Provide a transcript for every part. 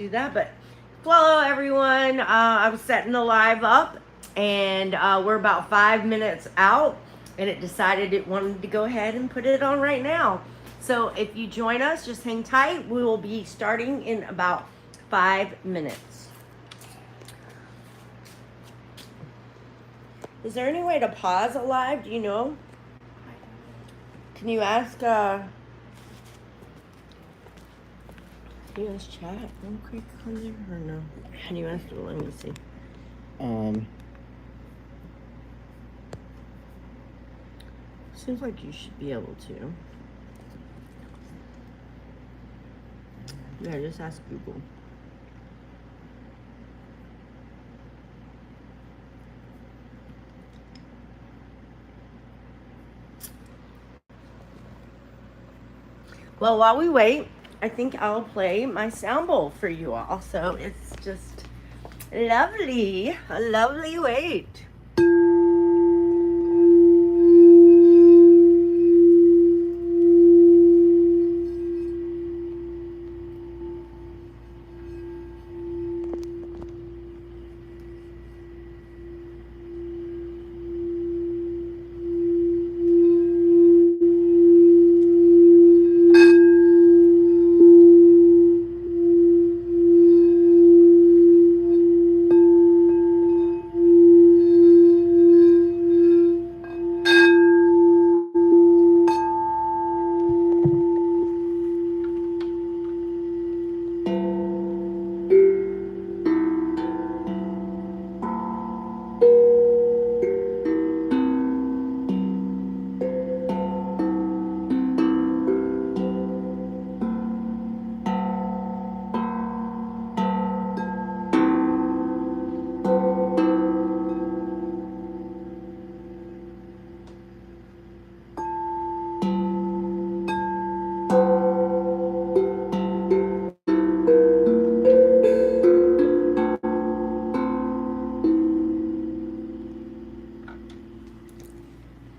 do that. But hello, everyone. I was setting the live up, and we're about 5 minutes out, and it decided it wanted to go ahead and put it on right now. So if you join us, just hang tight. We will be starting in about 5 minutes. Is there any way to pause a live? Do you know? Can you ask? Can you ask chat real quick on there or no? Can you ask? Let me see. Seems like you should be able to. Yeah, just ask Google. Well, while we wait, I think I'll play my sound bowl for you all. So it's just lovely, a lovely wait.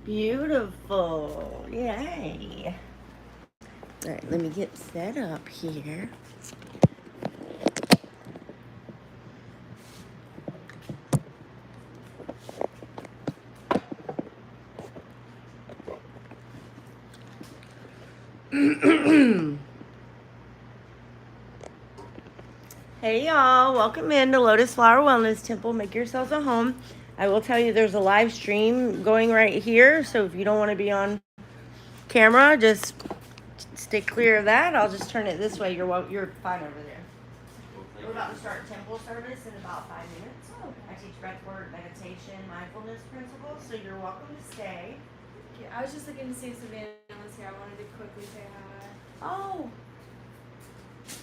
Beautiful. Yay. All right, let me get set up here. Hey y'all, welcome in to Lotus Flower Wellness Temple. Make yourselves at home. I will tell you there's a live stream going right here, so if you don't want to be on camera, just stay clear of that. I'll just turn it this way. You're fine over there. We're about to start temple service in about 5 minutes. I teach breathwork, meditation, mindfulness principles, so you're welcome to stay. Yeah, I was just looking to see if Savannah was here. I wanted to quickly say hi. Oh,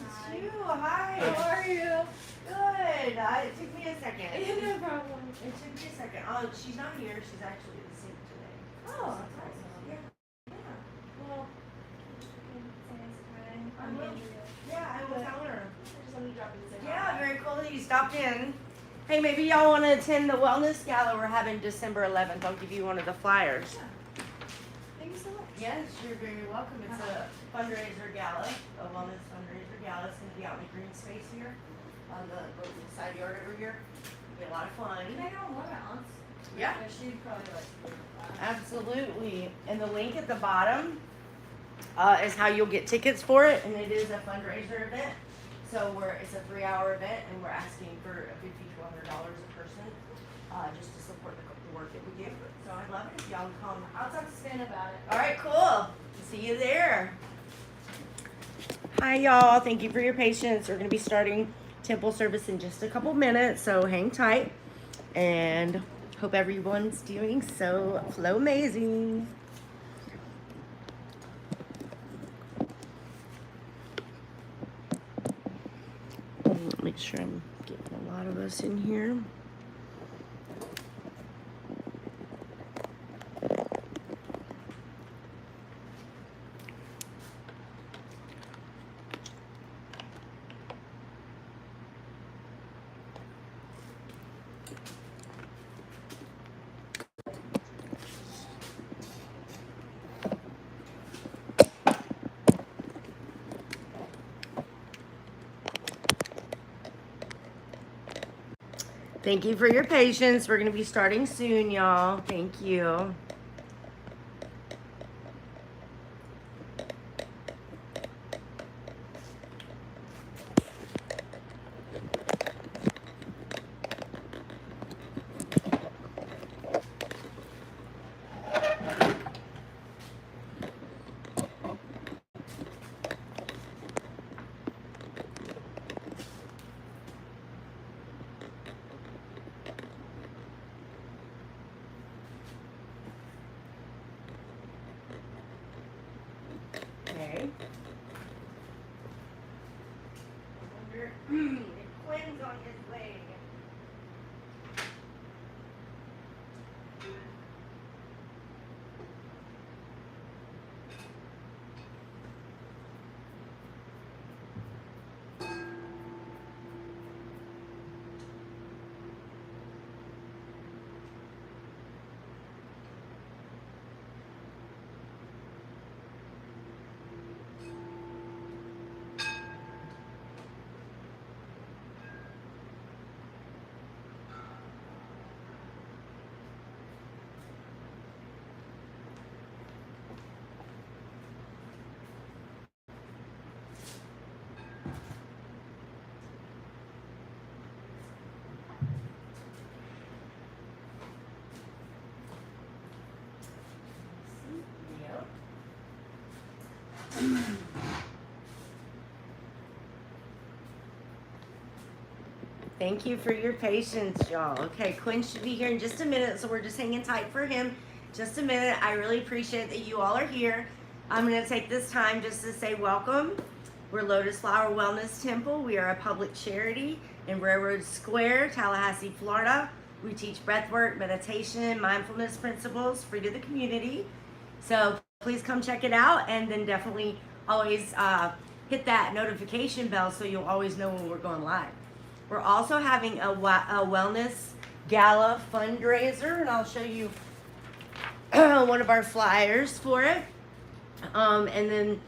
Hi. it's you. Hi. How are you? Good. It took me a second. No problem. It took me a second. Oh, she's not here. She's actually at the sink today. Oh, That's awesome. Yeah. well, say hi. I I'm will. Andrea. Yeah, I will tell her. I just wanted to drop in and say Yeah, hi. very cool that you stopped in. Hey, maybe y'all want to attend the wellness gala we're having December 11th. I'll give you one of the flyers. Yeah. Thank you so much. Yes, you're very welcome. It's a fundraiser gala, a wellness fundraiser gala. It's going to be out in the green space here on the side yard over here. It'll be a lot of fun. Can I go on more balance? Yeah. She'd probably like to do that. Absolutely. And the link at the bottom is how you'll get tickets for it. And it is a fundraiser event. So it's a 3-hour event, and we're asking for $50 to $100 a person just to support the work that we do. So I'd love it if y'all would come. I'll talk to Stan about it. All right, cool. See you there. Hi, y'all. Thank you for your patience. We're going to be starting temple service in just a couple minutes, so hang tight. And hope everyone's doing so flow amazing. Make sure I'm getting a lot of us in here. Thank you for your patience. We're going to be starting soon, y'all. Thank you. Okay. I wonder if Quinn's on his way. Yep. Thank you for your patience, y'all. Okay, Quinn should be here in just a minute, so we're just hanging tight for him. Just a minute. I really appreciate that you all are here. I'm going to take this time just to say welcome. We're Lotus Flower Wellness Temple. We are a public charity in Railroad Square, Tallahassee, Florida. We teach breathwork, meditation, mindfulness principles free to the community. So please come check it out, and then definitely always hit that notification bell so you'll always know when we're going live. We're also having a wellness gala fundraiser, and I'll show you one of our flyers for it. And then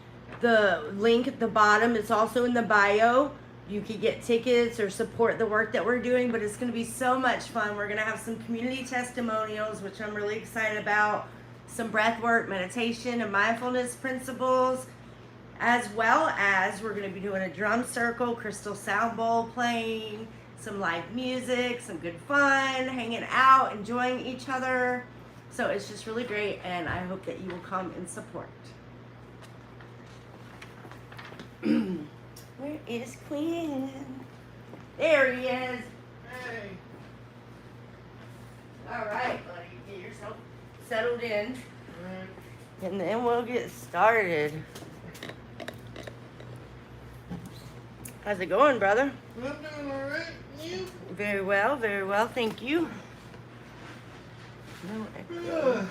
the link at the bottom, it's also in the bio. You could get tickets or support the work that we're doing, but it's going to be so much fun. We're going to have some community testimonials, which I'm really excited about, some breath work, meditation, and mindfulness principles, as well as we're going to be doing a drum circle, crystal sound bowl playing, some live music, some good fun, hanging out, enjoying each other. So it's just really great, and I hope that you will come and support. Where is Quinn? There he is. Hey. All right, buddy, get yourself settled in, Alright. and then we'll get started. How's it going, brother? I'm doing alright. You? Very well, thank you. No echo.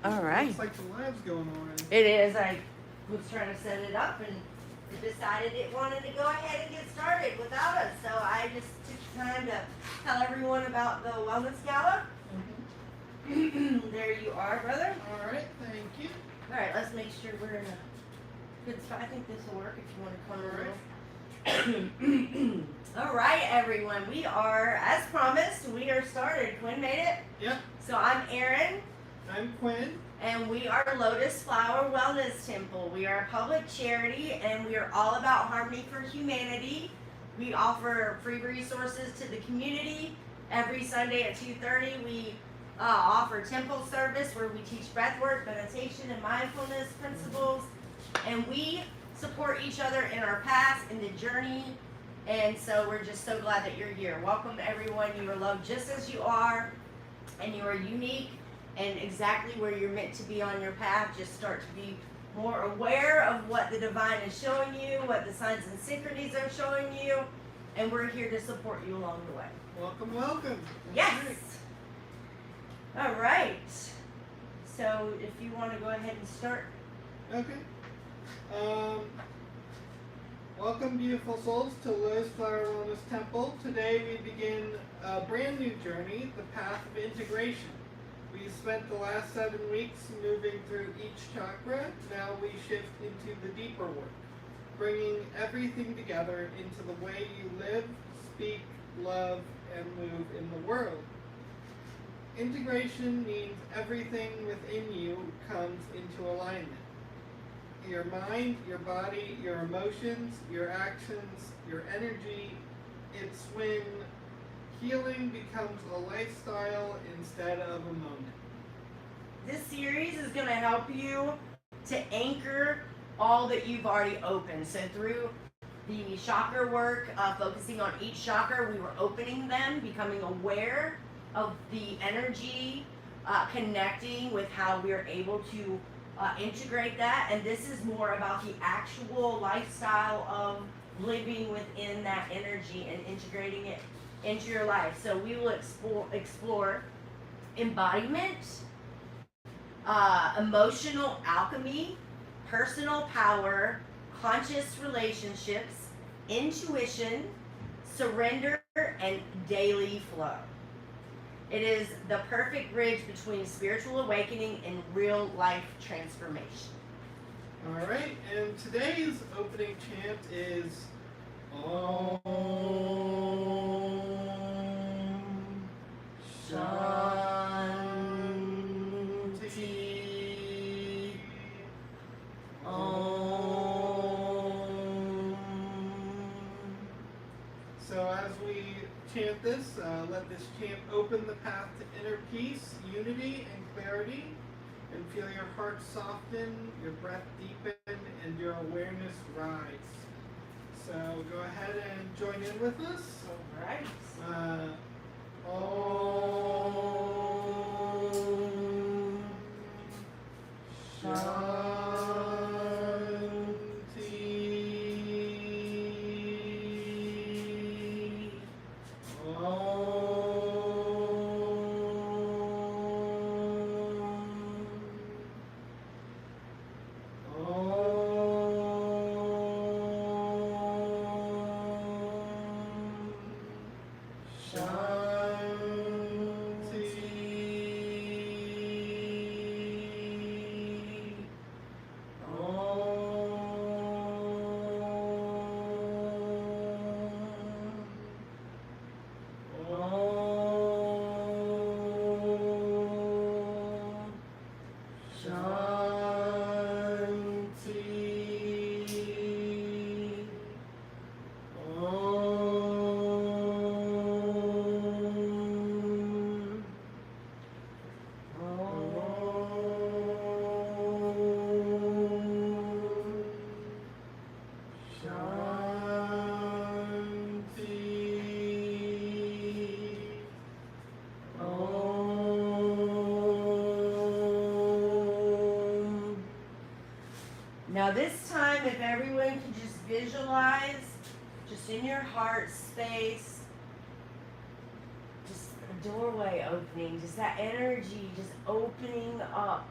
All right. Looks like the live's going already. It is. I was trying to set it up, and it decided it wanted to go ahead and get started without us. So I just took time to tell everyone about the Wellness Gala. There you are, brother. Alright, thank you. All right, let's make sure we're in a good spot. I think this will work if you want to come around. All right, everyone. We are, as promised, we are started. Quinn made it. Yep. So I'm Erin. I'm Quinn. And we are Lotus Flower Wellness Temple. We are a public charity, and we are all about harmony for humanity. We offer free resources to the community. Every Sunday at 2:30, we offer temple service where we teach breathwork, meditation, and mindfulness principles. And we support each other in our path, in the journey. And so we're just so glad that you're here. Welcome, everyone. You are loved just as you are, and you are unique. And exactly where you're meant to be on your path. Just start to be more aware of what the divine is showing you, what the signs and synchronies are showing you, and we're here to support you along the way. Welcome, welcome. Yes. All right. So if you want to go ahead and start. Okay. Welcome, beautiful souls, to Lotus Flower Wellness Temple. Today we begin a brand new journey, the path of integration. We spent the last 7 weeks moving through each chakra. Now we shift into the deeper work. bringing everything together into the way you live, speak, love, and move in the world. Integration means everything within you comes into alignment. Your mind, your body, your emotions, your actions, your energy. It's when healing becomes a lifestyle instead of a moment. This series is going to help you to anchor all that you've already opened. So through the chakra work, focusing on each chakra, we were opening them, becoming aware of the energy, connecting with how we are able to integrate that. And this is more about the actual lifestyle of living within that energy and integrating it into your life. So we will explore embodiment, emotional alchemy, personal power, conscious relationships, intuition, surrender, and daily flow. It is the perfect bridge between spiritual awakening and real life transformation. All right, and today's opening chant is Om Shanti. Om. So as we chant this, let this chant open the path to inner peace, unity, and clarity, and feel your heart soften, your breath deepen, and your awareness rise. So go ahead and join in with us. All right. Om Shanti. Now this time, if everyone can just visualize, just in your heart space, just a doorway opening, just that energy just opening up.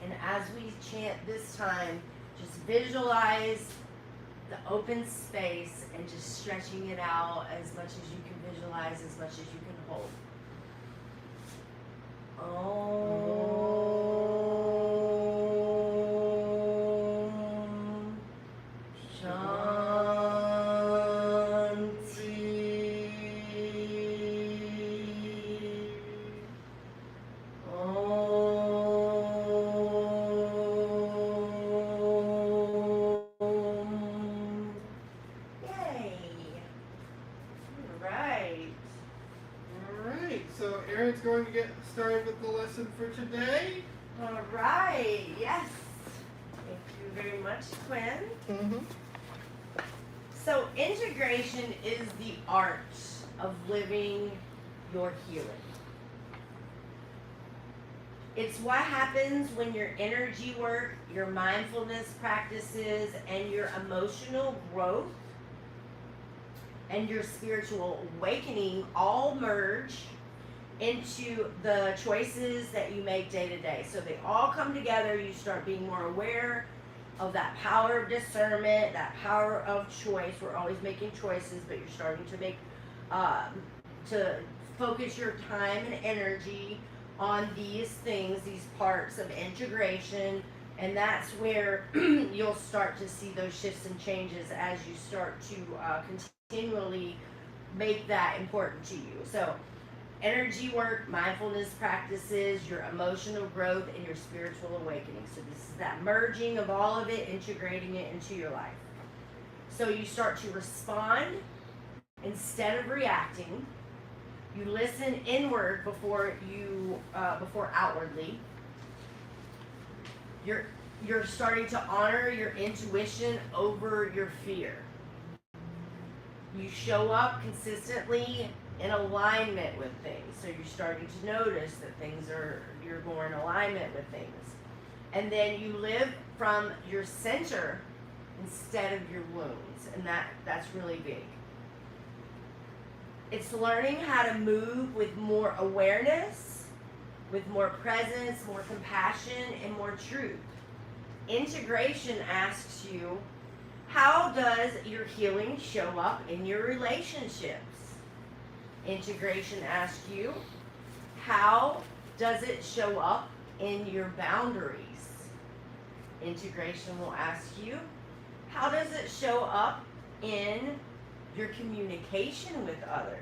And as we chant this time, just visualize the open space and just stretching it out as much as you can visualize, as much as you can hold. Om Shanti. Yay. All right, so Erin's going to get started with the lesson for today. All right. Yes. Thank you very much, Quinn. Mm-hmm. So integration is the art of living your healing. It's what happens when your energy work, your mindfulness practices, and your emotional growth and your spiritual awakening all merge into the choices that you make day to day. So they all come together. You start being more aware of that power of discernment, that power of choice. We're always making choices, but you're starting to make, to focus your time and energy on these things, these parts of integration, And that's where you'll start to see those shifts and changes as you start to continually make that important to you. So, energy work, mindfulness practices, your emotional growth, and your spiritual awakening. So, this is that merging of all of it, integrating it into your life. So, you start to respond instead of reacting. You listen inward before outwardly. You're starting to honor your intuition over your fear. You show up consistently in alignment with things. So you're starting to notice that you're more in alignment with things. And then you live from your center instead of your wounds. And that's really big. It's learning how to move with more awareness, with more presence, more compassion, and more truth. Integration asks you, how does your healing show up in your relationships? Integration asks you, how does it show up in your boundaries? Integration will ask you, how does it show up in your communication with others?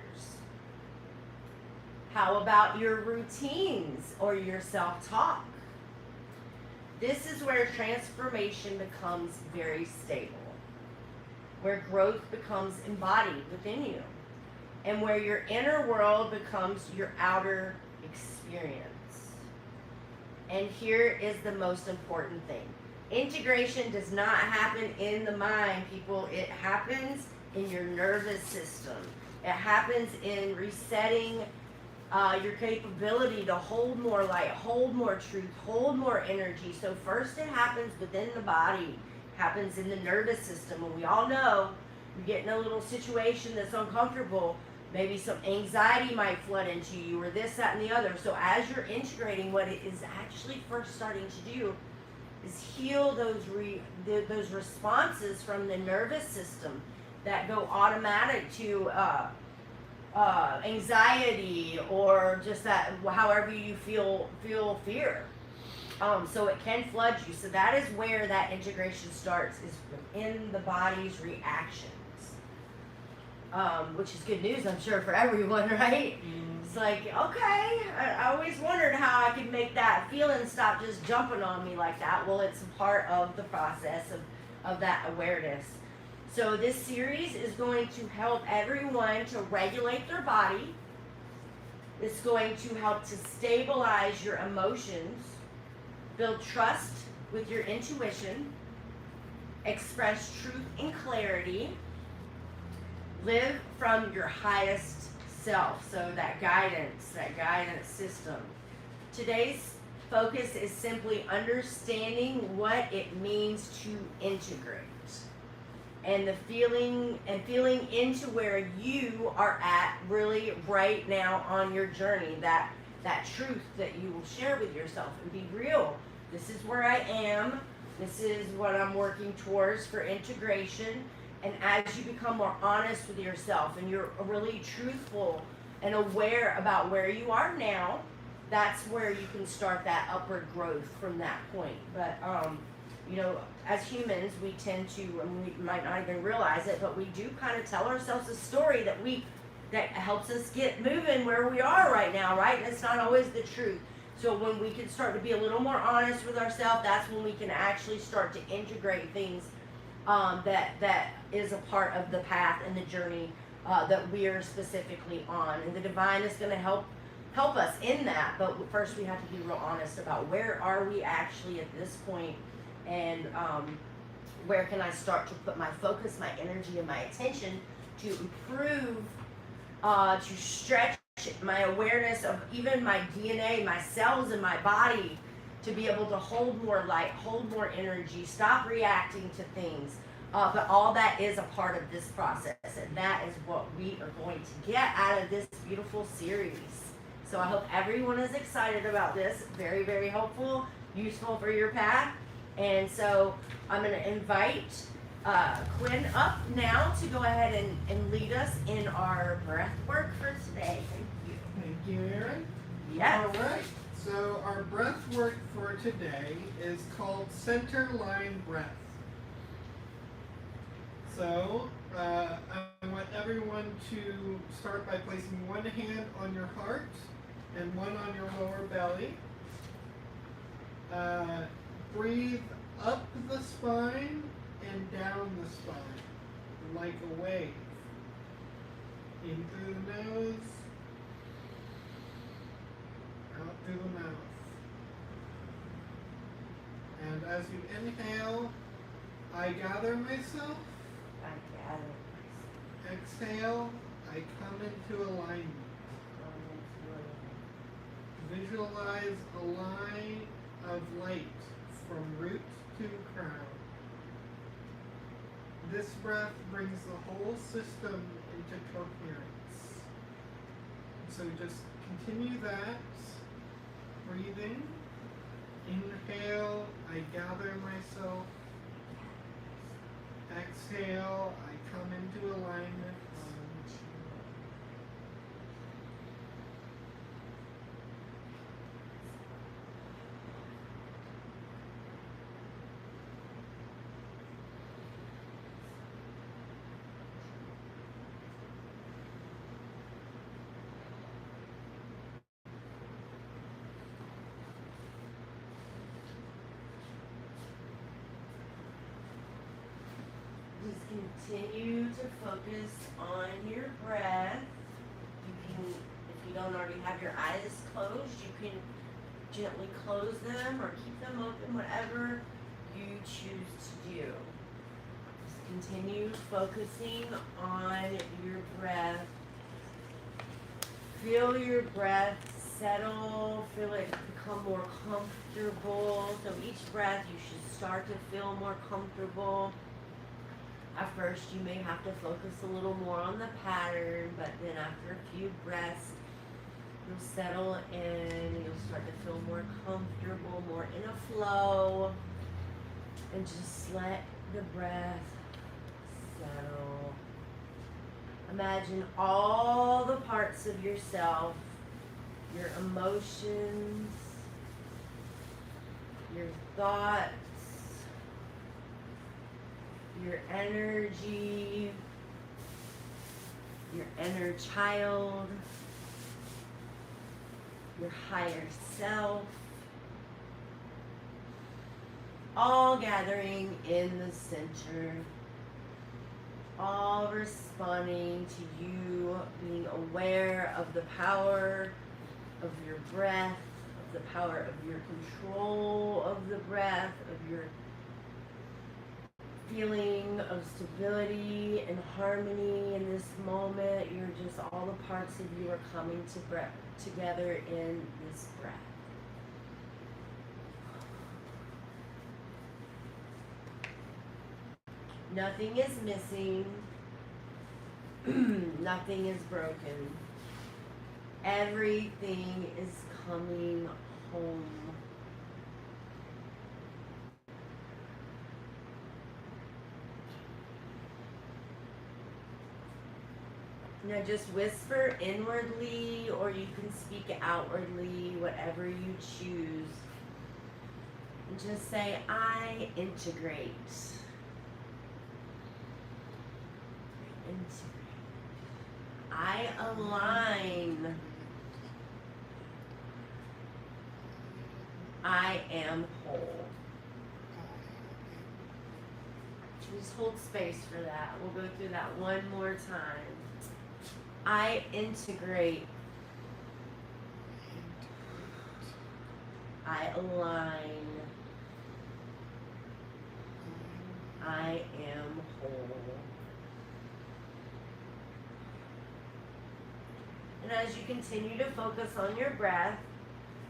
How about your routines or your self-talk? This is where transformation becomes very stable, where growth becomes embodied within you, and where your inner world becomes your outer experience. And here is the most important thing. Integration does not happen in the mind, people. It happens in your nervous system. It happens in resetting your capability to hold more light, hold more truth, hold more energy. So first it happens within the body, happens in the nervous system. And we all know you get in a little situation that's uncomfortable, maybe some anxiety might flood into you, or this, that, and the other. So as you're integrating, what it is actually first starting to do is heal those responses from the nervous system that go automatic to anxiety, or just that however you feel fear. So it can flood you. So that is where that integration starts, is within the body's reactions, which is good news, I'm sure, for everyone, right? It's like, okay, I always wondered how I could make that feeling stop just jumping on me like that. Well, it's a part of the process of that awareness. So this series is going to help everyone to regulate their body. It's going to help to stabilize your emotions, build trust with your intuition, express truth and clarity, live from your highest self. So that guidance system. Today's focus is simply understanding what it means to integrate. And feeling into where you are at really right now on your journey, that truth that you will share with yourself and be real. This is where I am. This is what I'm working towards for integration. And as you become more honest with yourself and you're really truthful and aware about where you are now, that's where you can start that upward growth from that point. But as humans, we tend to, and we might not even realize it, but we do kind of tell ourselves a story that helps us get moving where we are right now, right? And it's not always the truth. So when we can start to be a little more honest with ourselves, that's when we can actually start to integrate things that is a part of the path and the journey that we're specifically on. And the divine is going to help us in that. But first, we have to be real honest about where are we actually at this point. And where can I start to put my focus, my energy, and my attention to improve, to stretch my awareness of even my DNA, my cells in my body, to be able to hold more light, hold more energy, stop reacting to things. But all that is a part of this process, and that is what we are going to get out of this beautiful series. So I hope everyone is excited about this. Very, very helpful, useful for your path. And so I'm going to invite Quinn up now to go ahead and lead us in our breath work for today. Thank you. Thank you, Erin. Yes. All right. So our breath work for today is called center line breath. So I want everyone to start by placing one hand on your heart and one on your lower belly. Breathe up the spine and down the spine like a wave. In through the nose, out through the mouth. And as you inhale, I gather myself. I gather Exhale, I come into alignment. Visualize a line of light from root to crown. This breath brings the whole system into coherence. So just continue that, breathing. Inhale, I gather myself. Exhale, I come into alignment. Just continue to focus on your breath. You can, if you don't already have your eyes closed, you can gently close them or keep them open, whatever you choose to do. Just continue focusing on your breath. Feel your breath settle, feel it become more comfortable. So each breath you should start to feel more comfortable. At first you may have to focus a little more on the pattern, but then after a few breaths, you'll settle in and you'll start to feel more comfortable, more in a flow. And just let the breath settle. Imagine all the parts of yourself, your emotions, your thoughts, your energy, your inner child, your higher self, all gathering in the center, all responding to you, being aware of the power of your breath, of the power of your control of the breath, of your feeling of stability and harmony in this moment. You're just, all the parts of you are coming together in this breath. Nothing is missing. Nothing is broken. Everything is coming home. Now just whisper inwardly, or you can speak outwardly, whatever you choose. And just say, I integrate. I align. I am whole. Just hold space for that. We'll go through that one more time. I integrate. I align. I am whole. And as you continue to focus on your breath,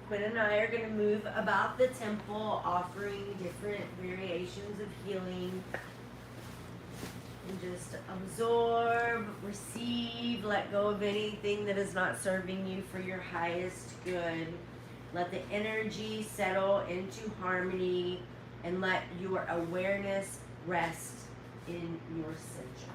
Quinn and I are going to move about the temple, offering different variations of healing. And just absorb, receive, let go of anything that is not serving you for your highest good. Let the energy settle into harmony and let your awareness rest in your center.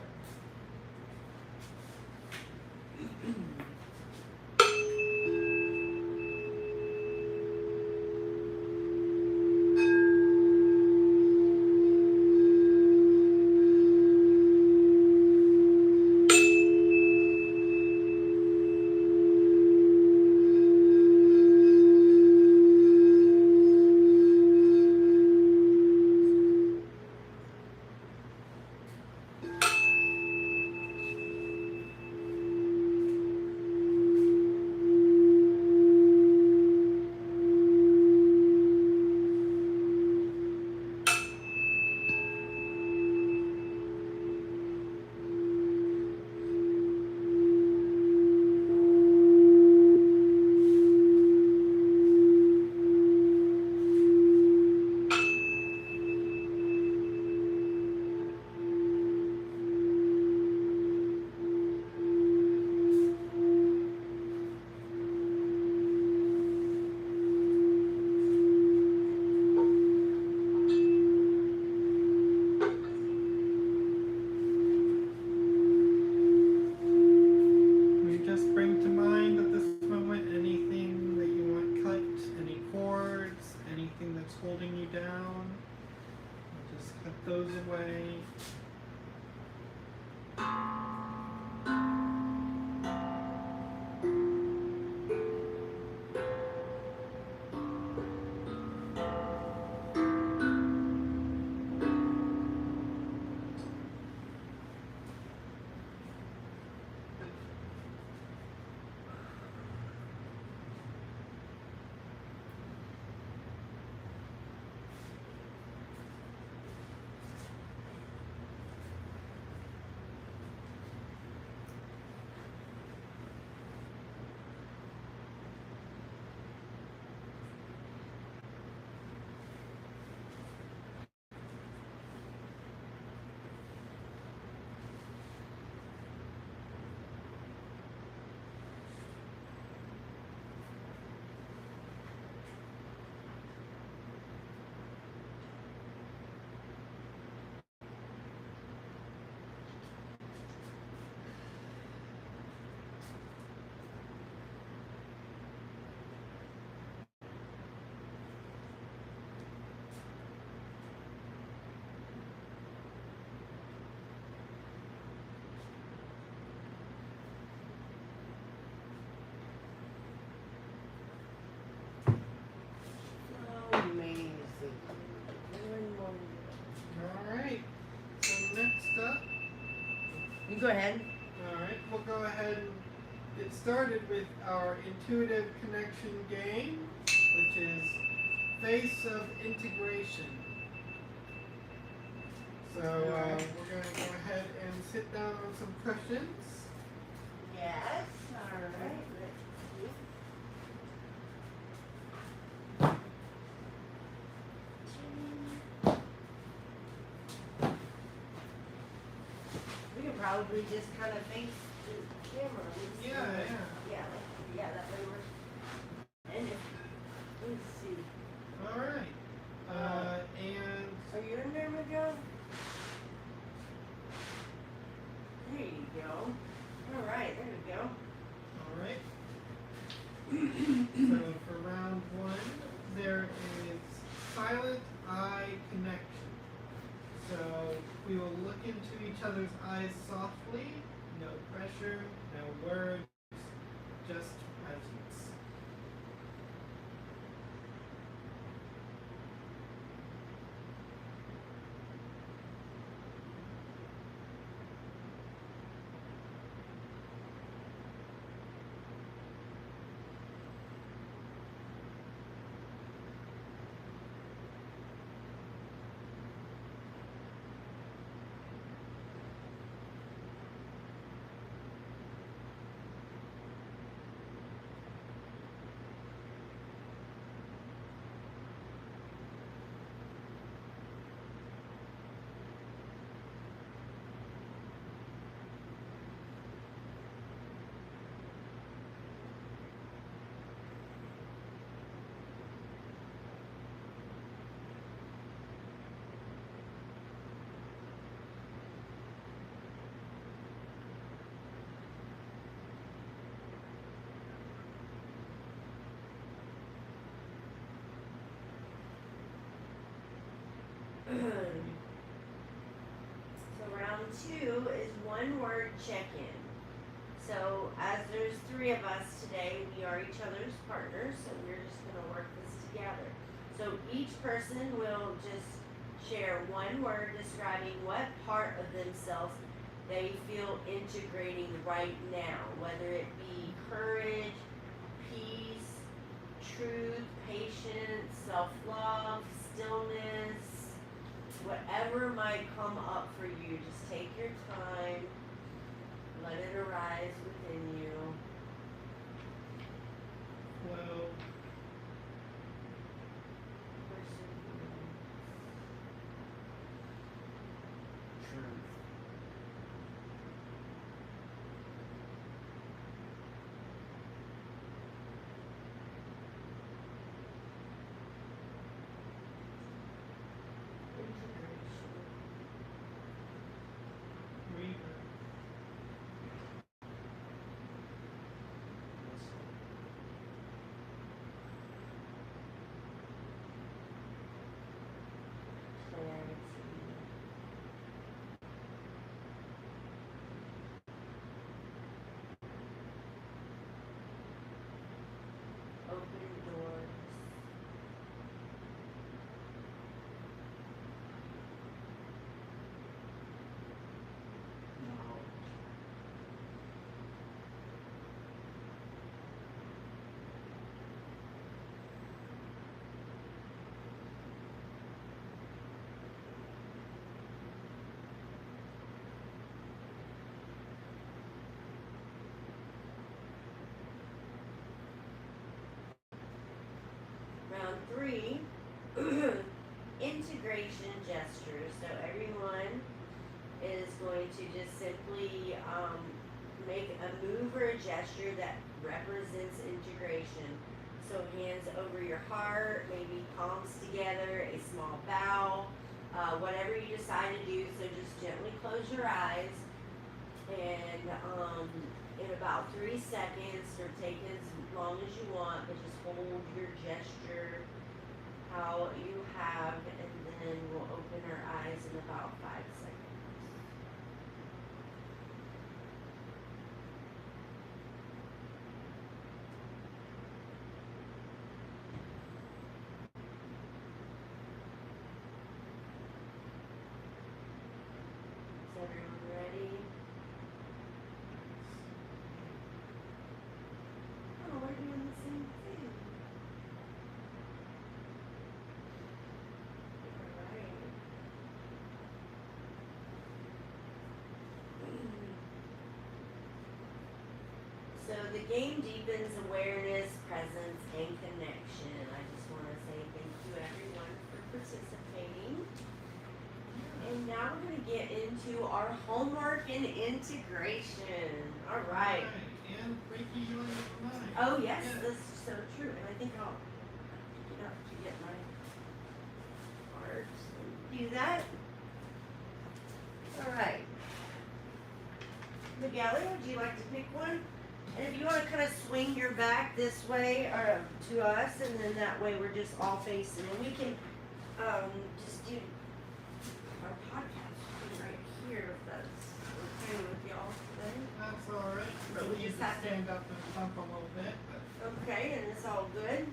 goes away. Amazing. All right. So next up, You go ahead. all right, we'll go ahead and get started with our intuitive connection game, which is Face of Integration. So we're going to go ahead and sit down on some cushions. Yes. All right. Let's see. We could probably just kind of face the camera. Yeah. Yeah, that way we're. And let's see. All right. And Are you in there, Miguel? There you go. All right, there we go. all right. So for round one, there is silent eye connection. So we will look into each other's eyes softly, no pressure, no words, just presence. So round two is one word check-in. So as there's three of us today, we are each other's partners, so we're just gonna work this together. So each person will just share one word describing what part of themselves they feel integrating right now, whether it be courage, peace, truth, patience, self-love, stillness, whatever might come up for you. Just take your time, let it arise within you. Flow. 3 integration gestures. So everyone is going to just simply make a move or a gesture that represents integration. So hands over your heart, maybe palms together, a small bow, whatever you decide to do. So just gently close your eyes, and in about 3 seconds, or take as long as you want, but just hold your gesture how you have, and then we'll open our eyes in about 5 seconds. Is everyone ready? Oh, we're doing the same thing. Alright. So the game deepens awareness, presence, and connection. I just want to say thank you everyone for participating. And now we're going to get into our homework and integration. All right. And Reiki healing of the mind. Oh yes, that's so true. And I think I'll get up to get my cards and do that. All right. Miguel, would you like to pick one? And if you want to kind of swing your back this way or to us, and then that way we're just all facing, and we can just do our podcast right here if that's okay with y'all today. That's all right. But we just have to stand up and thump a little bit. But Okay, and it's all good.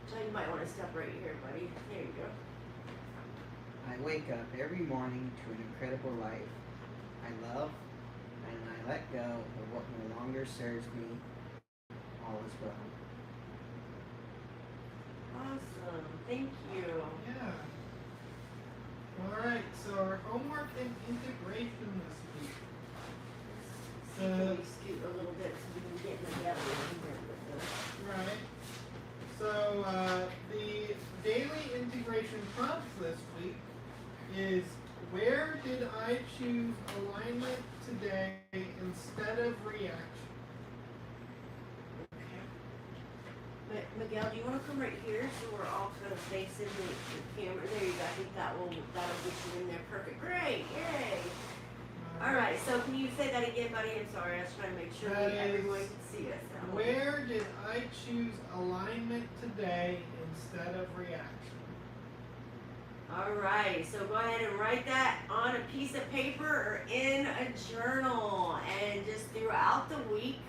So you might want to step right here, buddy. There you go. I wake up every morning to an incredible life. I love and I let go of what no longer serves me. All is well. Awesome. Thank you. yeah. All right. So our homework and integration this week. See, can we scoot a little bit so we can get together here with this? Right. So the daily integration prompts this week is, where did I choose alignment today instead of reaction? Okay. But Miguel, do you want to come right here so we're all kind of facing the camera? There you go. I think that'll get you in there. Perfect. Great. Yay. All right. So can you say that again, buddy? I'm sorry. I was trying to make sure That everyone is, could see us. Where did I choose alignment today instead of reaction? All right, so go ahead and write that on a piece of paper or in a journal, and just throughout the week,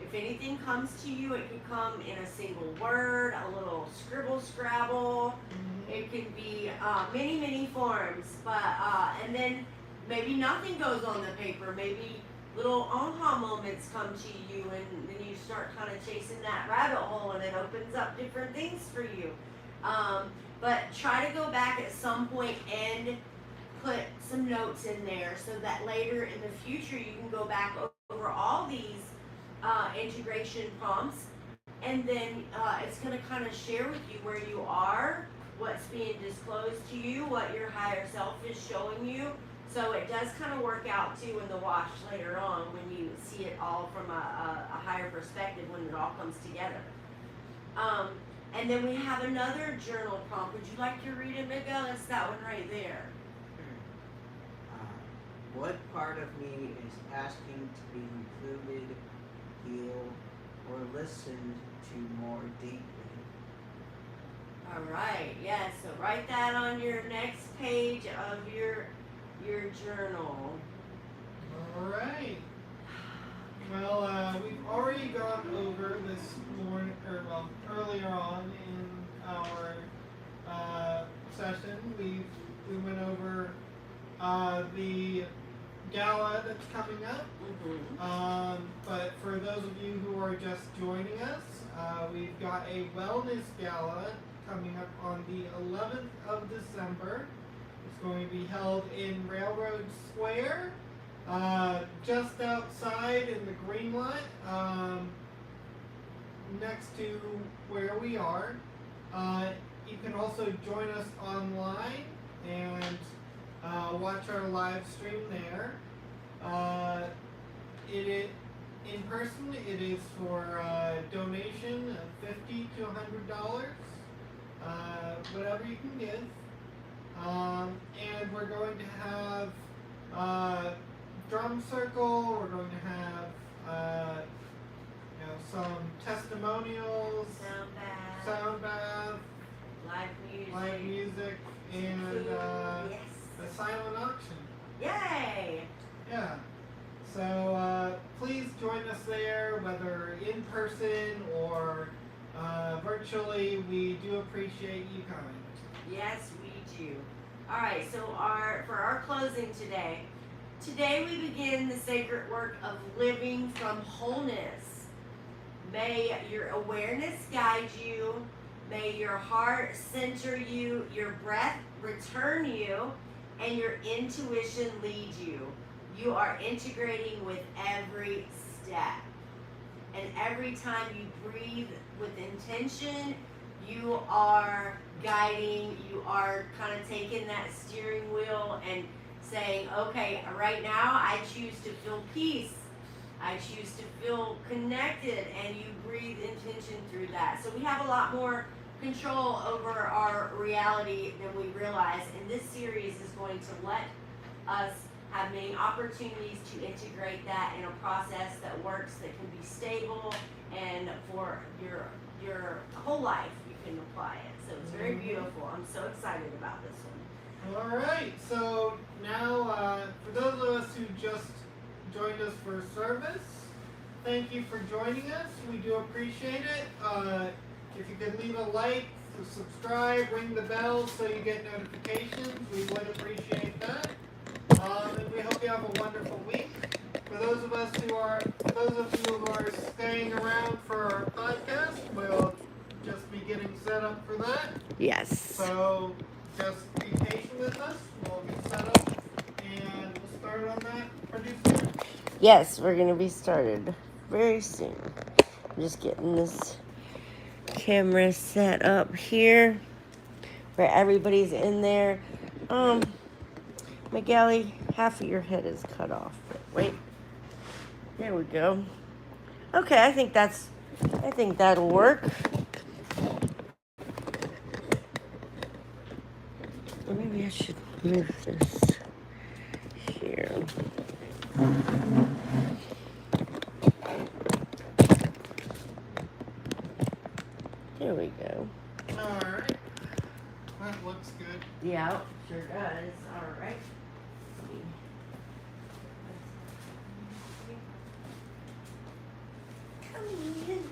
if anything comes to you, it can come in a single word, a little scribble scrabble. It can be many forms, but and then maybe nothing goes on the paper. Maybe little aha moments come to you, and then you start kind of chasing that rabbit hole, and it opens up different things for you. But try to go back at some point and put some notes in there so that later in the future you can go back over all these integration prompts, and then it's going to kind of share with you where you are, what's being disclosed to you, what your higher self is showing you. So it does kind of work out too in the wash later on when you see it all from a higher perspective, when it all comes together. And then we have another journal prompt. Would you like to read it, Miguel? It's that one right there. What part of me is asking to be included, healed, or listened to more deeply? All right, yes. So write that on your next page of your journal. All right. Well, we've already gone over this morning, or well, earlier on in our session. We went over the gala that's coming up. But for those of you who are just joining us, we've got a wellness gala coming up on the 11th of December. It's going to be held in Railroad Square. just outside in the green light, next to where we are. You can also join us online and watch our live stream there. In person, it is for donation of $50 to $100, whatever you can give. And we're going to have drum circle. We're going to have some testimonials, sound bath, live music, and a silent auction. Yay! Yeah. So please join us there, whether in person or virtually. We do appreciate you coming. Yes, we do. All right, so for our closing today we begin the sacred work of living from wholeness. May your awareness guide you. May your heart center you, your breath return you, and your intuition lead you. You are integrating with every step. And every time you breathe with intention, you are guiding, you are kind of taking that steering wheel and saying, okay, right now I choose to feel peace. I choose to feel connected, and you breathe intention through that. So we have a lot more control over our reality than we realize. And this series is going to let us have many opportunities to integrate that in a process that works, that can be stable, and for your whole life you can apply it. So it's very beautiful. I'm so excited about this one. All right. So now, for those of us who just joined us for service, thank you for joining us. We do appreciate it. If you could leave a like, subscribe, ring the bell so you get notifications, we would appreciate that. And we hope you have a wonderful week. For those of you who are staying around for our podcast, we'll just be getting set up for that. Yes. So just be patient with us. We'll get set up and we'll start on that pretty soon. Yes, we're going to be started very soon. I'm just getting this camera set up here where everybody's in there. Magali, half of your head is cut off. Wait. There we go. Okay, I think that'll work. Or maybe I should move this here. There we go. Alright. That looks good. Yeah, sure does. All right. Come in.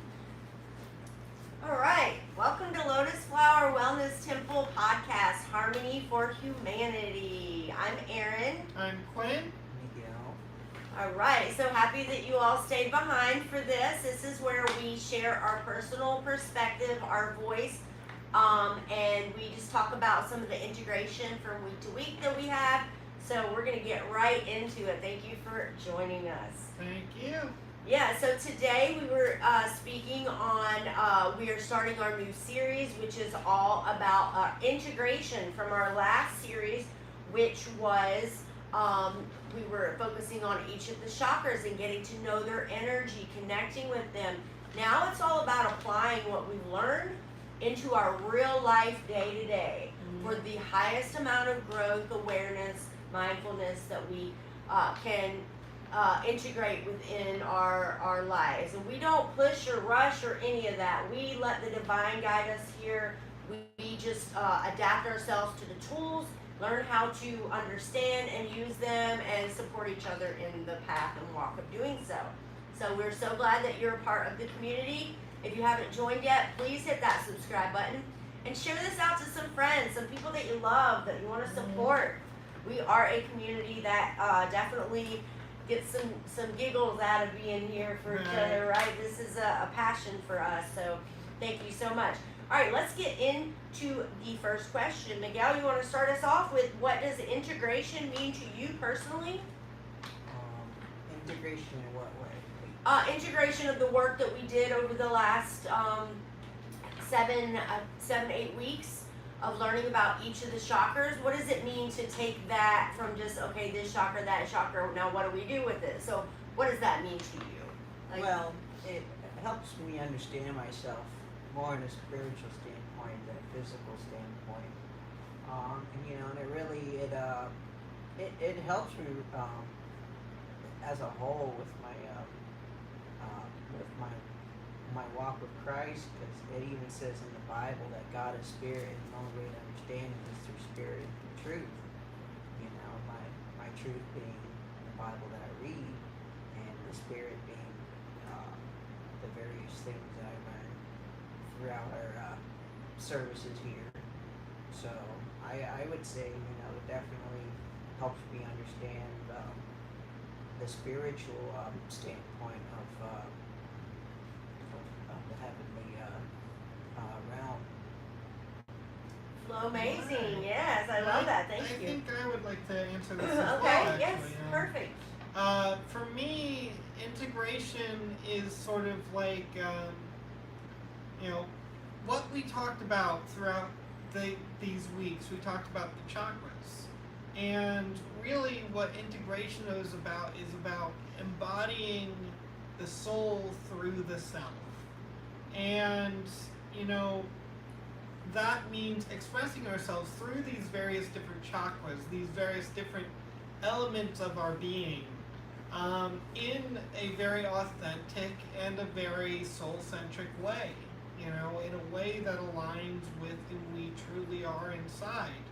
All right. Welcome to Lotus Flower Wellness Temple Podcast, Harmony for Humanity. I'm Erin. I'm Quinn. Miguel. All right. So happy that you all stayed behind for this. This is where we share our personal perspective, our voice, and we just talk about some of the integration from week to week that we have. So we're going to get right into it. Thank you for joining us. Thank you. Yeah, so today we were speaking on, we are starting our new series, which is all about integration from our last series, which was, we were focusing on each of the chakras and getting to know their energy, connecting with them. Now it's all about applying what we've learned into our real life day to day for the highest amount of growth, awareness, mindfulness that we can integrate within our lives. And we don't push or rush or any of that. We let the divine guide us here. We just adapt ourselves to the tools, learn how to understand and use them, and support each other in the path and walk of doing so. So we're so glad that you're a part of the community. If you haven't joined yet, please hit that subscribe button and share this out to some friends, some people that you love, that you want to support. We are a community that definitely gets some giggles out of being here for each other, right? This is a passion for us, so thank you so much. All right, let's get into the first question. Miguel, you want to start us off with what does integration mean to you personally? Integration in what way? Integration of the work that we did over the last 8 weeks of learning about each of the chakras. What does it mean to take that from just, okay, this chakra, that chakra, now what do we do with it? So what does that mean to you? Like, Well, it helps me understand myself more in a spiritual standpoint than a physical standpoint. And it really it helps me as a whole with my walk with Christ, because it even says in the Bible that God is spirit, and the only way to understand Him is through spirit and truth. My truth being the Bible that I read, and the spirit being the various things that I learned throughout our services here. So I would say, it definitely helps me understand the spiritual standpoint of the heavenly realm. Well, amazing. Yes, I love that. Thank you. I think I would like to answer this as well, Okay, actually. yes, perfect. For me, integration is sort of like, what we talked about throughout these weeks. We talked about the chakras. And really what integration is about embodying the soul through the self. And, that means expressing ourselves through these various different chakras, these various different elements of our being, in a very authentic and a very soul-centric way, in a way that aligns with who we truly are inside,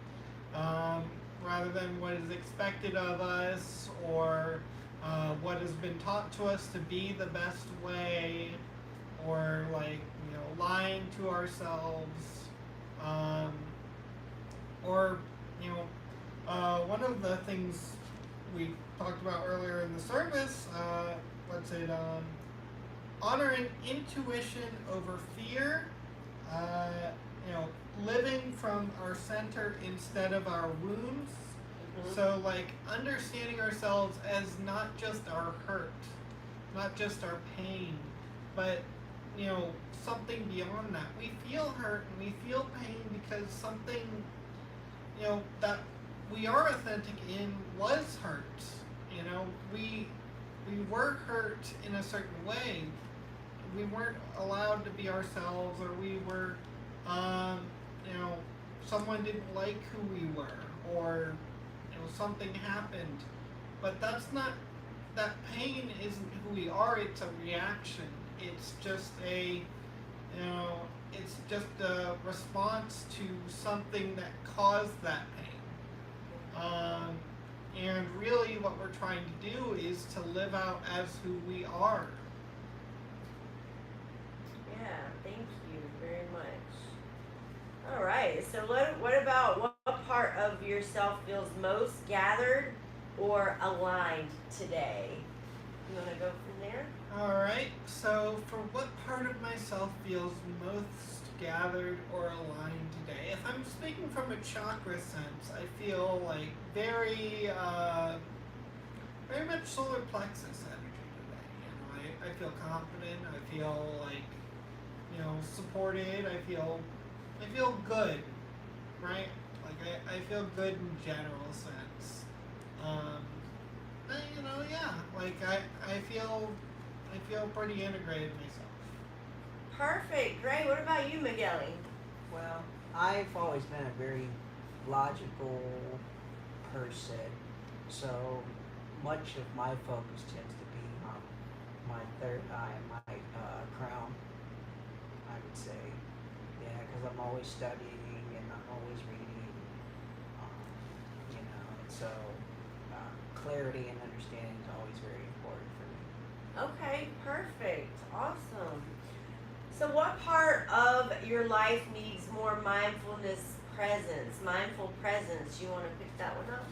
rather than what is expected of us, or what has been taught to us to be the best way, or lying to ourselves, or one of the things we talked about earlier in the service, honoring intuition over fear, living from our center instead of our wounds. Mhm. So understanding ourselves as not just our hurt, not just our pain, but something beyond that. We feel hurt and we feel pain because something that we are authentic in was hurt. We were hurt in a certain way. We weren't allowed to be ourselves, or we were someone didn't like who we were, or something happened. But that pain isn't who we are. It's a reaction. It's just a response to something that caused that pain. And really what we're trying to do is to live out as who we are. Yeah, thank you very much. All right, so what about what part of yourself feels most gathered or aligned today? You want to go from there? Alright, so for what part of myself feels most gathered or aligned today? If I'm speaking from a chakra sense, I feel very much solar plexus energy today. I feel confident, I feel supported, I feel good, right? I feel good in general sense. I feel pretty integrated myself. Perfect, great. What about you, Migueli? Well, I've always been a very logical person, so much of my focus tends to be on my third eye and my crown, I would say. Yeah, because I'm always studying and I'm always reading, so clarity and understanding is always very important for me. Okay, perfect. Awesome. So what part of your life needs more mindful presence? You want to pick that one up?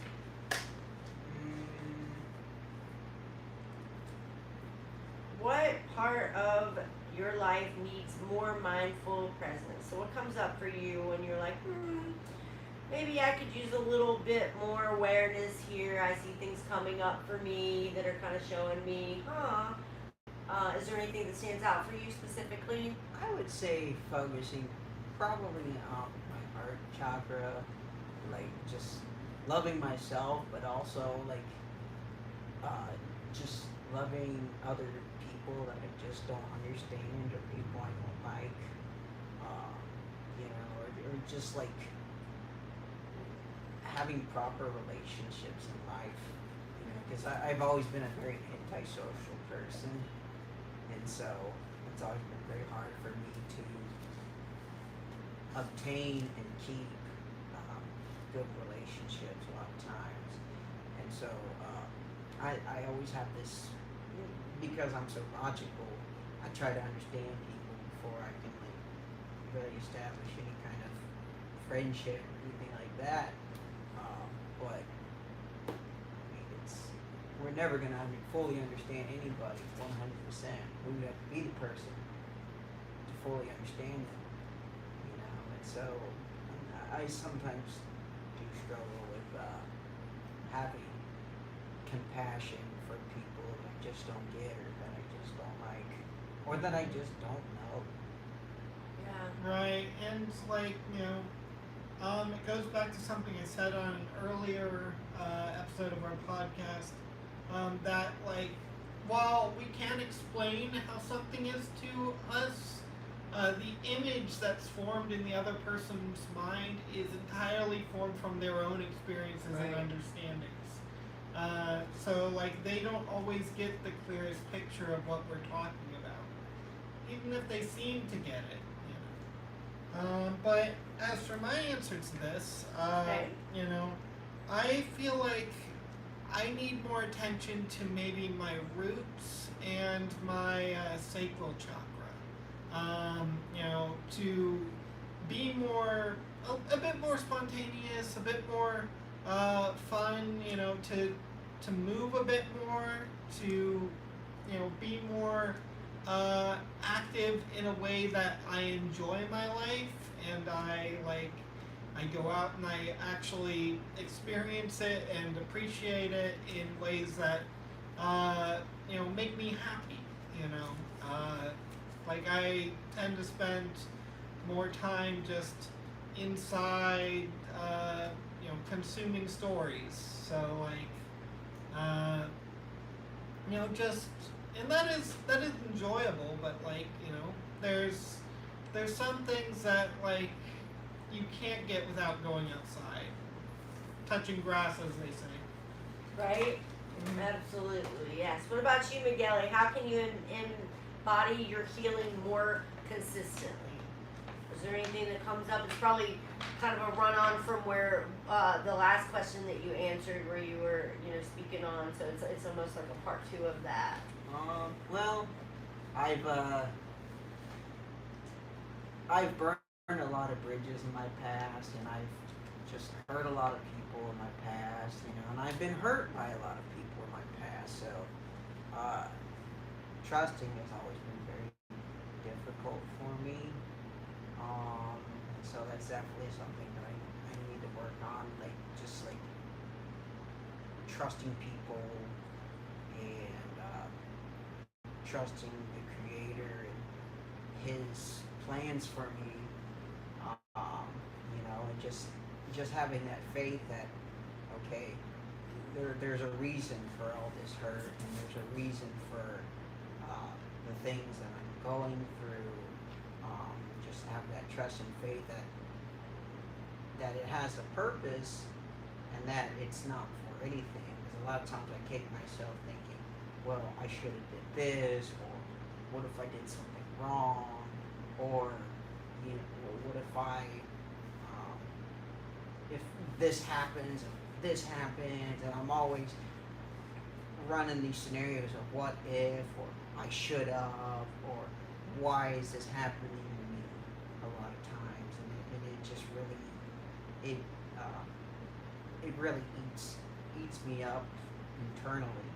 What part of your life needs more mindful presence? So what comes up for you when you're like, maybe maybe I could use a little bit more awareness here. I see things coming up for me that are kind of showing me, is there anything that stands out for you specifically? I would say focusing probably on my heart chakra, like just loving myself, but also like just loving other people that I just don't understand or people I don't like, or just like having proper relationships in life, because I've always been a very antisocial person, and so it's always been very hard for me to obtain and keep good relationships a lot of times, and so I always have this, because I'm so logical, I try to understand people before I can like really establish any kind of friendship or anything like that. But I mean, we're never gonna fully understand anybody 100%. We would have to be the person to fully understand them, And so I sometimes do struggle with having compassion for people that I just don't get, or that I just don't like, or that I just don't know. Yeah. Right, and like, it goes back to something I said on an earlier episode of our podcast, that like, while we can't explain how something is to us, the image that's formed in the other person's mind is entirely formed from their own experiences and Right. understandings. So like, they don't always get the clearest picture of what we're talking about, even if they seem to get it. But as for my answer to this, Okay. I feel like I need more attention to maybe my roots and my sacral chakra. To be more, a bit more spontaneous, a bit more fun. To move a bit more, to be more active in a way that I enjoy my life, and I go out and I actually experience it and appreciate it in ways that make me happy. Like, I tend to spend more time just inside, consuming stories. So like, just, and that is enjoyable. But like, there's some things that like you can't get without going outside, touching grass, as they say. Right? Absolutely, yes. What about you, Miguel? How can you embody your healing more consistently? Is there anything that comes up? It's probably kind of a run-on from where the last question that you answered, where you were, speaking on. So it's almost like a part 2 of that. Well, I've burned a lot of bridges in my past, and I've just hurt a lot of people in my past, and I've been hurt by a lot of people in my past. So trusting has always been very difficult for me. So that's definitely something that I need to work on, like just like trusting people, and trusting the Creator and His plans for me, and just having that faith that, okay, there's a reason for all this hurt, and there's a reason for the things that I'm going through. Just have that trust and faith that it has a purpose, and that it's not for anything. Because a lot of times I kick myself thinking, well, I should have did this, or what if I did something wrong, or what if if this happens, and this happens, and I'm always running these scenarios of what if, or I should have, or why is this happening to me a lot of times, and it just really, it really eats me up internally,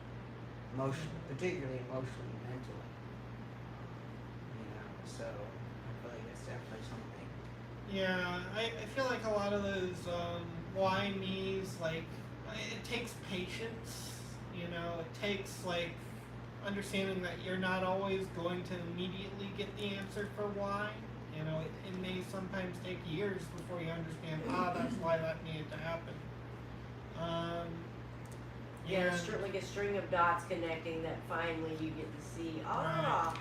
particularly emotionally and mentally. So I feel like that's definitely something. Yeah, I feel like a lot of those why me's like it takes patience. It takes like understanding that you're not always going to immediately get the answer for why. It may sometimes take years before you understand. That's why that needed to happen. Yeah, And, it's like a string of dots connecting that finally you get to see. Right.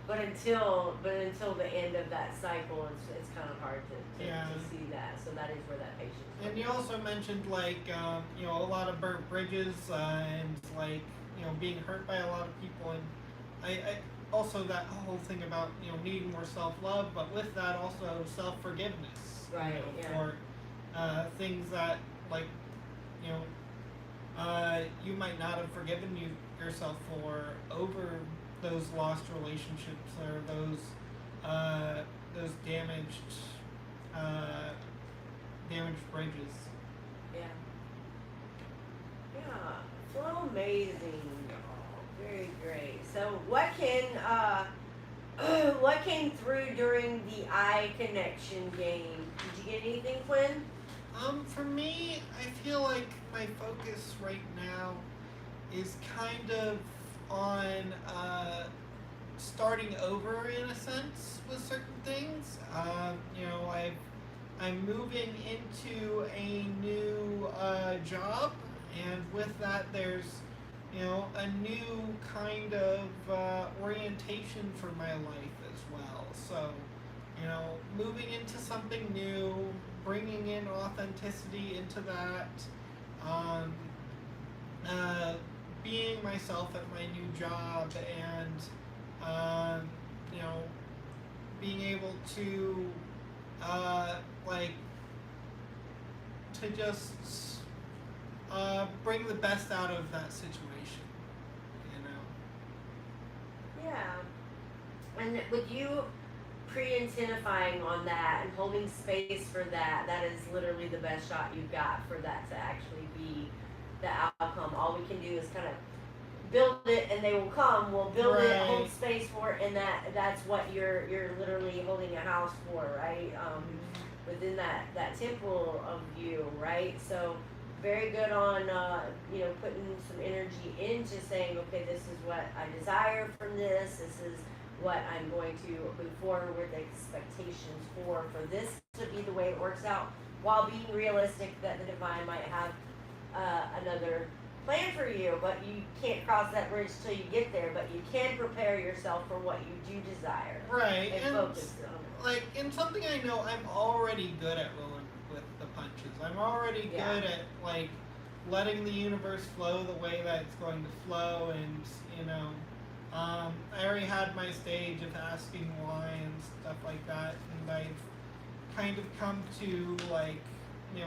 But until the end of that cycle, it's kind of hard to Yeah. see that. So that is where that patience. And you also mentioned like a lot of burnt bridges and like being hurt by a lot of people, and I also that whole thing about needing more self-love, but with that also self-forgiveness. Right. Yeah. For things that like you know you might not have forgiven yourself for over those lost relationships or those damaged bridges. Yeah. Yeah. Flow amazing. Oh, very great. So what came through during the eye connection game? Did you get anything, Quinn? For me, I feel like my focus right now is kind of on starting over in a sense with certain things. I'm moving into a new job, and with that, there's a new kind of orientation for my life as well. So, moving into something new, bringing in authenticity into that, um, being myself at my new job, and being able to like to just bring the best out of that situation. Yeah. And with you pre-intensifying on that and holding space for that, that is literally the best shot you've got for that to actually be the outcome. All we can do is kind of build it and they will come. We'll build it, hold Right. space for it, and that's what you're literally holding a house for, right? Within that temple of you, right? So very good on putting some energy into saying, okay, this is what I desire from this. This is what I'm going to move forward with expectations for this to be the way it works out, while being realistic that the divine might have another plan for you, but you can't cross that bridge till you get there, but you can prepare yourself for what you do desire. Right. And focus on it. Like in something I know I'm already good at rolling with the punches. I'm already good at like letting the universe flow the way that it's going to flow, and I already had my stage of asking why and stuff like that, and I've kind of come to like the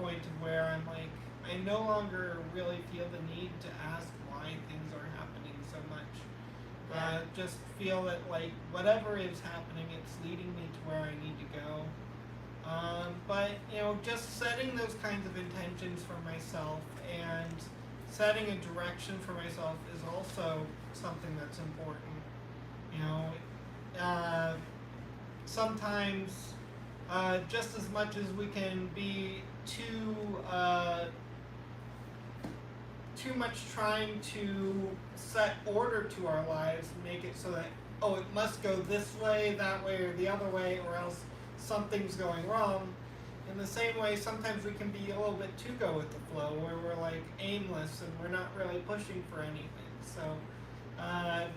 point of where I'm like I no longer really feel the need to ask why things are happening so much. Just feel that like whatever is happening, it's leading me to where I need to go. But just setting those kinds of intentions for myself and setting a direction for myself is also something that's important. Sometimes just as much as we can be too much trying to set order to our lives and make it so that it must go this way, that way, or the other way, or else something's going wrong. In the same way, sometimes we can be a little bit too go with the flow, where we're like aimless and we're not really pushing for anything. So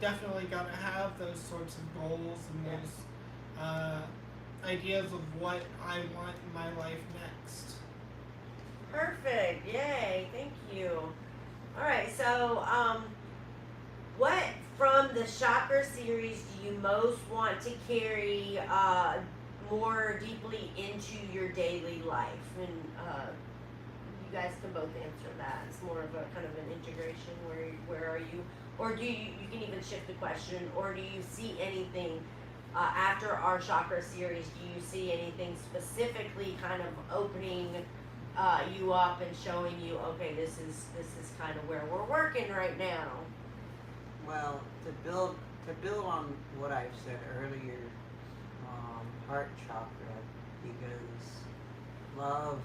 definitely got to have those sorts of goals and those ideas of what I want in my life next. Perfect. Yay. Thank you. All right. So, what from the chakra series do you most want to carry more deeply into your daily life? And you guys can both answer that. It's more of a kind of an integration. Where are you? Or do you can even shift the question, or do you see anything after our chakra series? Do you see anything specifically kind of opening you up and showing you, okay, this is kind of where we're working right now? Well, to build on what I've said earlier, heart chakra, because love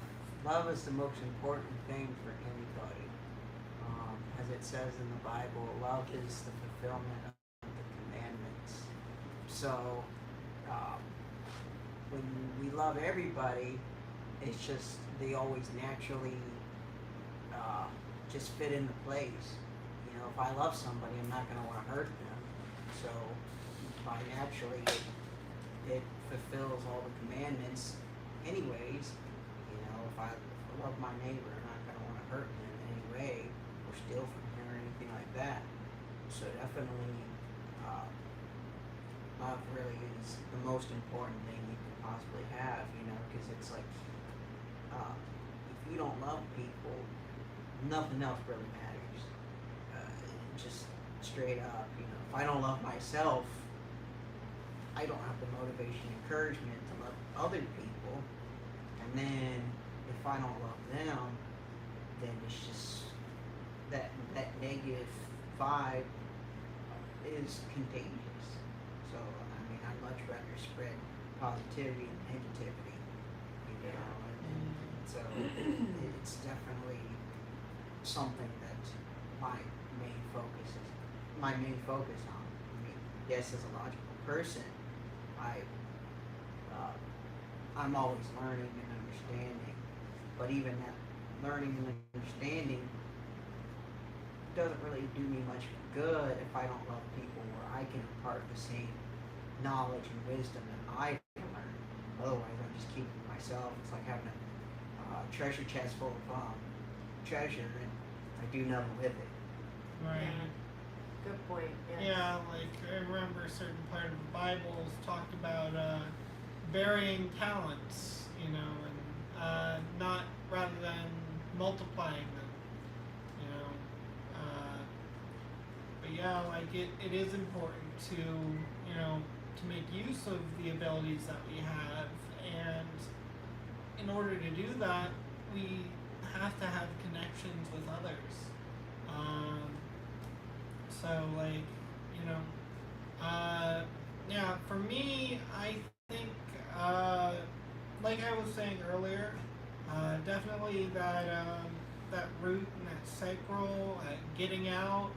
love is the most important thing for anybody. As it says in the Bible, love is the fulfillment of the commandments. So, when we love everybody, it's just they always naturally just fit into place. You know, if I love somebody, I'm not going to want to hurt them. So, by naturally, it fulfills all the commandments anyways. You know, if I love my neighbor, I'm not going to want to hurt him in any way or steal from him or anything like that. So definitely, love really is the most important thing you can possibly have, you know, because it's like, if you don't love people, nothing else really matters. Just straight up, you know, if I don't love myself, I don't have the motivation and encouragement to love other people. And then if I don't love them, then it's just that negative vibe is contagious. So I mean, I'd much rather spread positivity and negativity, you know. And so it's definitely something that my main focus on. I mean, yes, as a logical person, I'm always learning and understanding, but even that learning and understanding doesn't really do me much good if I don't love people where I can impart the same knowledge and wisdom that I learned. Otherwise, I'm just keeping it myself. It's like having a treasure chest full of treasure, and I do nothing with it. Right. Good point. Yeah, like I remember a certain part of the Bible talked about burying talents, you know, and not rather than multiplying them, you know. But yeah, like it is important to, you know, to make use of the abilities that we have, and in order to do that, we have to have connections with others. So like, you know, yeah, for me, I think, like I was saying earlier, definitely that root and that sacral, getting out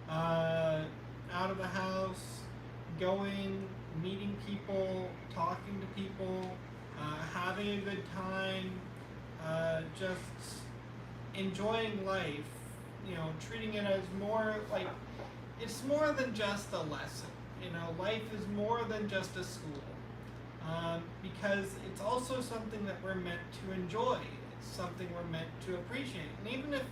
of the house, going, meeting people, talking to people, having a good time, just enjoying life, you know, treating it as more like, it's more than just a lesson. You know, life is more than just a school. Because it's also something that we're meant to enjoy. It's something we're meant to appreciate. And even if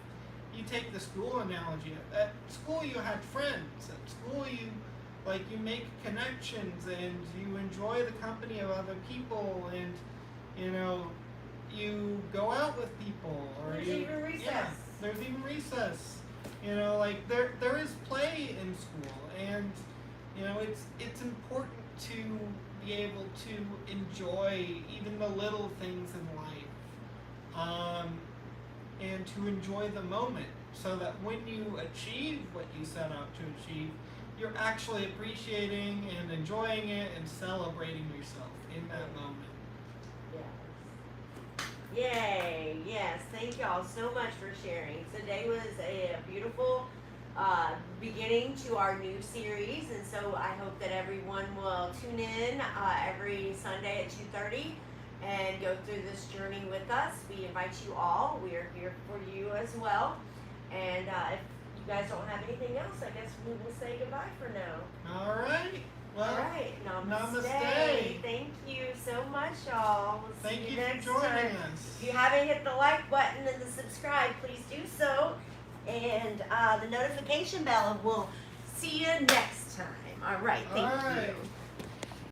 you take the school analogy, at school you had friends. At school you make connections and you enjoy the company of other people, and you know, you go out with people, or There's even recess. Yeah, there's even recess. You know, like there is play in school, and you know, it's important to be able to enjoy even the little things in life, and to enjoy the moment, so that when you achieve what you set out to achieve, you're actually appreciating and enjoying it and celebrating yourself in that moment. Yay! Yes, thank y'all so much for sharing. Today was a beautiful beginning to our new series, and so I hope that everyone will tune in every Sunday at 2:30 and go through this journey with us. We invite you all. We are here for you as well. And if you guys don't have anything else, I guess we will say goodbye for now. All right. Well, all right. namaste. Thank you so much, y'all. We'll Thank see you next for joining time. us. If you haven't hit the like button and the subscribe, please do so. And the notification bell, and we'll see you next time. All right. Thank you.